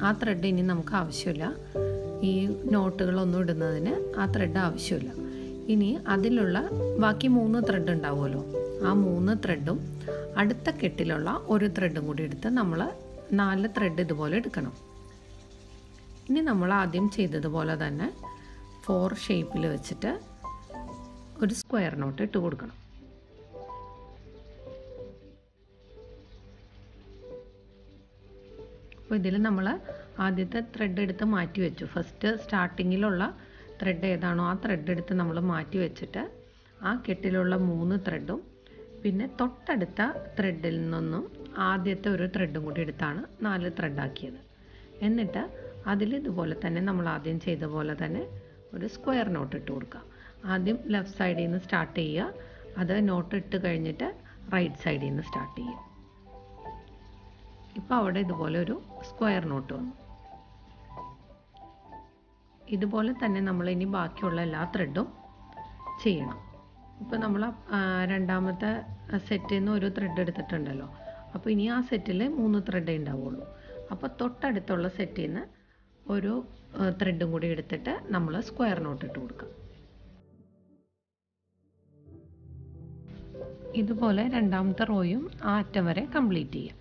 ആ ത്രെഡ് ഇനി നമുക്ക് ആവശ്യമില്ല. ഈ നോട്ടുകളൊന്നും ഇടുന്നതിന് ആ ത്രെഡ് ആവശ്യമില്ല. ഇനി അതിലുള്ള ബാക്കി 3 ത്രെഡ് ഉണ്ടാവുമല്ലോ, ആ 3 ത്രെഡും അടുത്ത കെട്ടിലുള്ള ഒരു ത്രെഡും കൂടി എടുത്ത് നമ്മൾ 4 ത്രെഡ് ഇതുപോലെ എടുക്കണം. ഇനി നമ്മൾ ആദ്യം ചെയ്തതുപോലെ തന്നെ 4 ഷേപ്പിൽ വെച്ചിട്ട് ഒരു സ്ക്വയർ നോട്ട് ഇട്ട് കൊടുക്കണം. അപ്പോൾ ഇതിൽ നമ്മൾ ആദ്യത്തെ ത്രെഡ് എടുത്ത് മാറ്റി വെച്ചു. ഫസ്റ്റ് സ്റ്റാർട്ടിങ്ങിലുള്ള ത്രെഡ് ഏതാണോ ആ ത്രെഡ് എടുത്ത് നമ്മൾ മാറ്റി വെച്ചിട്ട് ആ കെട്ടിലുള്ള 3 ത്രെഡും പിന്നെ തൊട്ടടുത്ത ത്രെഡിൽ നിന്നും ആദ്യത്തെ ഒരു ത്രെഡും കൂടി എടുത്താണ് 4 ത്രെഡാക്കിയത്. എന്നിട്ട് അതിൽ ഇതുപോലെ തന്നെ നമ്മൾ ആദ്യം ചെയ്ത പോലെ തന്നെ ഒരു സ്ക്വയർ നോട്ട് ഇട്ട് കൊടുക്കുക. ആദ്യം ലെഫ്റ്റ് സൈഡിൽ നിന്ന് സ്റ്റാർട്ട് ചെയ്യുക, അത് നോട്ട് ഇട്ട് കഴിഞ്ഞിട്ട് റൈറ്റ് സൈഡിൽ നിന്ന് സ്റ്റാർട്ട് ചെയ്യുക. ഇപ്പോൾ അവിടെ ഇതുപോലെ ഒരു സ്ക്വയർ നോട്ട് വന്നു. ഇതുപോലെ തന്നെ നമ്മൾ ഇനി ബാക്കിയുള്ള എല്ലാ ത്രെഡും ചെയ്യണം. ഇപ്പോൾ നമ്മൾ രണ്ടാമത്തെ സെറ്റിൽ നിന്ന് ഒരു ത്രെഡ് എടുത്തിട്ടുണ്ടല്ലോ, അപ്പോൾ ഇനി ആ സെറ്റിൽ 3 ത്രെഡേ ഉണ്ടാവുള്ളൂ. അപ്പോൾ തൊട്ടടുത്തുള്ള സെറ്റിൽ നിന്ന് ഒരു ത്രെഡും കൂടി എടുത്തിട്ട് നമ്മൾ സ്ക്വയർ നോട്ട് ഇട്ട് കൊടുക്കാം. ഇതുപോലെ രണ്ടാമത്തെ റോയും ആ അറ്റം വരെ കംപ്ലീറ്റ് ചെയ്യാം.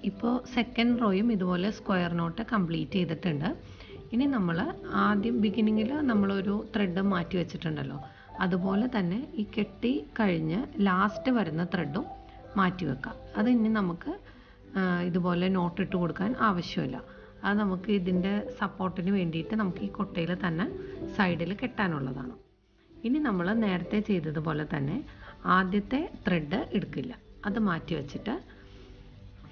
ഇപ്പോൾ സെക്കൻഡ് റോയും ഇതുപോലെ സ്ക്വയർ നോട്ട് കംപ്ലീറ്റ് ചെയ്തിട്ടുണ്ട്. ഇനി നമ്മൾ ആദ്യം ബിഗിനിങ്ങിൽ നമ്മളൊരു ത്രെഡ് മാറ്റി വെച്ചിട്ടുണ്ടല്ലോ, അതുപോലെ തന്നെ ഈ കെട്ടി കഴിഞ്ഞ് ലാസ്റ്റ് വരുന്ന ത്രെഡും മാറ്റി വെക്കാം. അത് ഇനി നമുക്ക് ഇതുപോലെ നോട്ട് ഇട്ട് കൊടുക്കാൻ ആവശ്യമില്ല. അത് നമുക്ക് ഇതിൻ്റെ സപ്പോർട്ടിന് വേണ്ടിയിട്ട് നമുക്ക് ഈ കൊട്ടയിൽ തന്നെ സൈഡിൽ കെട്ടാനുള്ളതാണ്. ഇനി നമ്മൾ നേരത്തെ ചെയ്തതുപോലെ തന്നെ ആദ്യത്തെ ത്രെഡ് എടുക്കില്ല, അത് മാറ്റി വെച്ചിട്ട്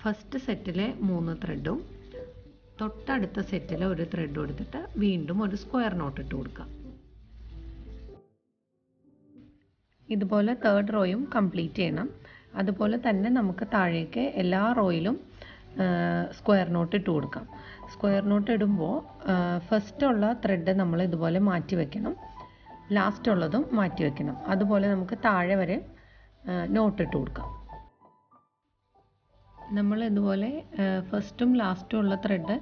ഫസ്റ്റ് സെറ്റിലെ 3 ത്രെഡും തൊട്ടടുത്ത സെറ്റിലെ ഒരു ത്രെഡും എടുത്തിട്ട് വീണ്ടും ഒരു സ്ക്വയർ നോട്ട് ഇട്ട് കൊടുക്കാം. ഇതുപോലെ തേർഡ് റോയും കംപ്ലീറ്റ് ചെയ്യണം. അതുപോലെ തന്നെ നമുക്ക് താഴേക്ക് എല്ലാ റോയിലും സ്ക്വയർ നോട്ട് ഇട്ട് കൊടുക്കാം. സ്ക്വയർ നോട്ട് ഇടുമ്പോൾ ഫസ്റ്റുള്ള ത്രെഡ് നമ്മൾ ഇതുപോലെ മാറ്റി വെക്കണം, ലാസ്റ്റ് ഉള്ളതും മാറ്റി വെക്കണം. അതുപോലെ നമുക്ക് താഴെ വരെ നോട്ട് ഇട്ട് കൊടുക്കാം. നമ്മൾ ഇതുപോലെ ഫസ്റ്റും ലാസ്റ്റും ഉള്ള ത്രെഡ്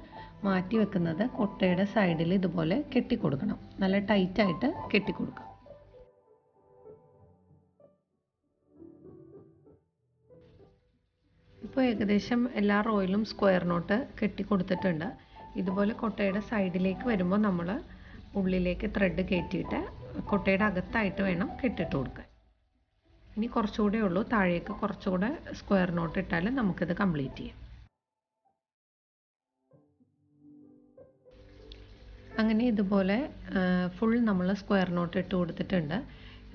മാറ്റി വെക്കുന്നത് കൊട്ടയുടെ സൈഡിൽ ഇതുപോലെ കെട്ടിക്കൊടുക്കണം. നല്ല ടൈറ്റായിട്ട് കെട്ടിക്കൊടുക്കാം. ഇപ്പോൾ ഏകദേശം എല്ലാ റോയിലും സ്ക്വയർ നോട്ട് കെട്ടിക്കൊടുത്തിട്ടുണ്ട്. ഇതുപോലെ കൊട്ടയുടെ സൈഡിലേക്ക് വരുമ്പോൾ നമ്മൾ ഉള്ളിലേക്ക് ത്രെഡ് കയറ്റിയിട്ട് കൊട്ടയുടെ അകത്തായിട്ട് വേണം കെട്ടിട്ട് കൊടുക്കാൻ. ഇനി കുറച്ചുകൂടെ ഉള്ളൂ, താഴേക്ക് കുറച്ചുകൂടെ സ്ക്വയർ നോട്ട് ഇട്ടാൽ നമുക്കിത് കംപ്ലീറ്റ് ചെയ്യാം. അങ്ങനെ ഇതുപോലെ ഫുൾ നമ്മൾ സ്ക്വയർ നോട്ട് ഇട്ട് കൊടുത്തിട്ടുണ്ട്.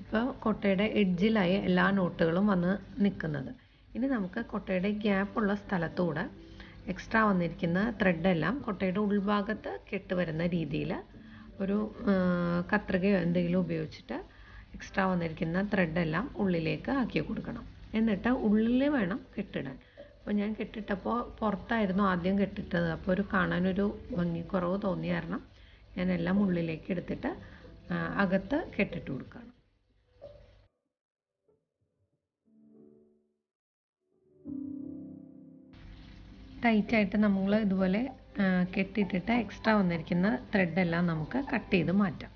ഇപ്പോൾ കൊട്ടയുടെ എഡ്ജിലായി എല്ലാ നോട്ടുകളും വന്ന് നിൽക്കുന്നത്. ഇനി നമുക്ക് കൊട്ടയുടെ ഗ്യാപ്പുള്ള സ്ഥലത്തൂടെ എക്സ്ട്രാ വന്നിരിക്കുന്ന ത്രെഡെല്ലാം കൊട്ടയുടെ ഉൾഭാഗത്ത് കെട്ട് വരുന്ന രീതിയിൽ ഒരു കത്രികയോ എന്തെങ്കിലും ഉപയോഗിച്ചിട്ട് എക്സ്ട്രാ വന്നിരിക്കുന്ന ത്രെഡെല്ലാം ഉള്ളിലേക്ക് ആക്കി കൊടുക്കണം. എന്നിട്ട് ഉള്ളിൽ വേണം കെട്ടിടാൻ. അപ്പോൾ ഞാൻ കെട്ടിട്ടപ്പോൾ പുറത്തായിരുന്നു ആദ്യം കെട്ടിട്ടത്. അപ്പോൾ ഒരു കാണാനൊരു ഭംഗിക്കുറവ് തോന്നിയ കാരണം ഞാനെല്ലാം ഉള്ളിലേക്ക് എടുത്തിട്ട് അകത്ത് കെട്ടിട്ട് കൊടുക്കുകയാണ്. ടൈറ്റായിട്ട് നമ്മൾ ഇതുപോലെ കെട്ടിയിട്ടിട്ട് എക്സ്ട്രാ വന്നിരിക്കുന്ന ത്രെഡെല്ലാം നമുക്ക് കട്ട് ചെയ്ത് മാറ്റാം.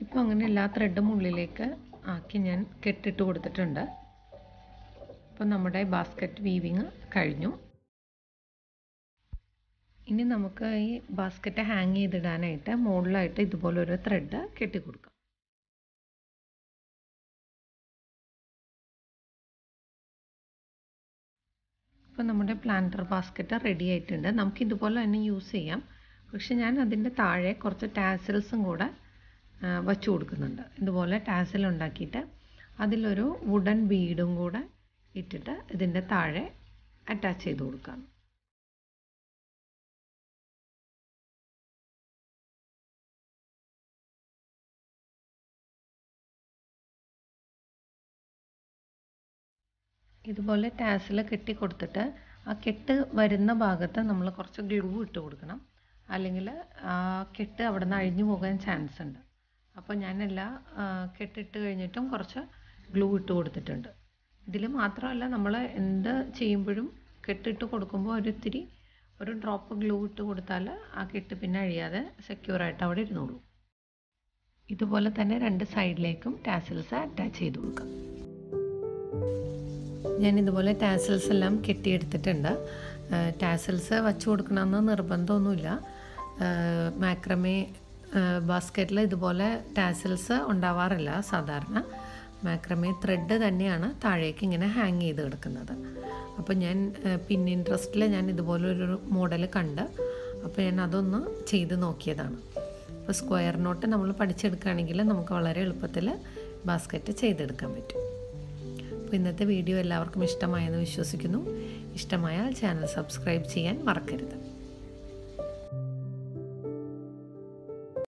ഇപ്പോൾ അങ്ങനെ എല്ലാ ത്രെഡും ഉള്ളിലേക്ക് ആക്കി ഞാൻ കെട്ടിട്ട് കൊടുത്തിട്ടുണ്ട്. അപ്പോൾ നമ്മുടെ ബാസ്ക്കറ്റ് വീവിങ് കഴിഞ്ഞു. ഇനി നമുക്ക് ഈ ബാസ്ക്കറ്റ് ഹാങ് ചെയ്തിടാനായിട്ട് മുകളിലായിട്ട് ഇതുപോലൊരു ത്രെഡ് കെട്ടിക്കൊടുക്കാം. ഇപ്പോൾ നമ്മുടെ പ്ലാന്റർ ബാസ്ക്കറ്റ് റെഡി ആയിട്ടുണ്ട്. നമുക്ക് ഇതുപോലെ തന്നെ യൂസ് ചെയ്യാം. പക്ഷെ ഞാൻ അതിൻ്റെ താഴെ കുറച്ച് ടാസൽസും കൂടെ വച്ചു കൊടുക്കുന്നുണ്ട്. ഇതുപോലെ ടാസൽ ഉണ്ടാക്കിയിട്ട് അതിലൊരു വുഡൻ ബീഡും കൂടെ ഇട്ടിട്ട് ഇതിൻ്റെ താഴെ അറ്റാച്ച് ചെയ്ത് കൊടുക്കാം. ഇതുപോലെ ടാസൽ കെട്ടി കൊടുത്തിട്ട് ആ കെട്ട് വരുന്ന ഭാഗത്ത് നമ്മൾ കുറച്ച് ഗ്ലൂ ഇട്ട് കൊടുക്കണം. അല്ലെങ്കിൽ ആ കെട്ട് അവിടെ നിന്ന് അഴിഞ്ഞു പോകാൻ ചാൻസ് ഉണ്ട്. അപ്പോൾ ഞാനെല്ലാം കെട്ടിട്ട് കഴിഞ്ഞിട്ടും കുറച്ച് ഗ്ലൂ ഇട്ട് കൊടുത്തിട്ടുണ്ട്. ഇതിൽ മാത്രമല്ല നമ്മൾ എന്ത് ചെയ്യുമ്പോഴും കെട്ടിട്ട് കൊടുക്കുമ്പോൾ ഒരു ഡ്രോപ്പ് ഗ്ലൂ ഇട്ട് കൊടുത്താൽ ആ കെട്ട് പിന്നെ അഴിയാതെ സെക്യൂറായിട്ട് അവിടെ ഇരുന്നോളൂ. ഇതുപോലെ തന്നെ 2 സൈഡിലേക്കും ടാസൽസ് അറ്റാച്ച് ചെയ്ത് കൊടുക്കാം. ഞാൻ ഇതുപോലെ ടാസൽസ് എല്ലാം കെട്ടിയെടുത്തിട്ടുണ്ട്. ടാസൽസ് വച്ചു കൊടുക്കണമെന്ന് നിർബന്ധമൊന്നുമില്ല. മാക്രമേ ബാസ്ക്കറ്റിൽ ഇതുപോലെ ടാസൽസ് ഉണ്ടാവാറില്ല സാധാരണ. മാക്രമേ ത്രെഡ് തന്നെയാണ് താഴേക്ക് ഇങ്ങനെ ഹാങ് ചെയ്ത് കിടക്കുന്നത്. അപ്പോൾ ഞാൻ പിന്നിൻട്രസ്റ്റിൽ ഞാൻ ഇതുപോലൊരു മോഡൽ കണ്ട് അപ്പോൾ ഞാൻ അതൊന്ന് ചെയ്ത് നോക്കിയതാണ്. അപ്പോൾ സ്ക്വയർ നോട്ട് നമ്മൾ പഠിച്ചെടുക്കുകയാണെങ്കിൽ നമുക്ക് വളരെ എളുപ്പത്തിൽ ബാസ്ക്കറ്റ് ചെയ്തെടുക്കാൻ പറ്റും. അപ്പോൾ ഇന്നത്തെ വീഡിയോ എല്ലാവർക്കും ഇഷ്ടമായെന്ന് വിശ്വസിക്കുന്നു. ഇഷ്ടമായാൽ ചാനൽ സബ്സ്ക്രൈബ് ചെയ്യാൻ മറക്കരുത്.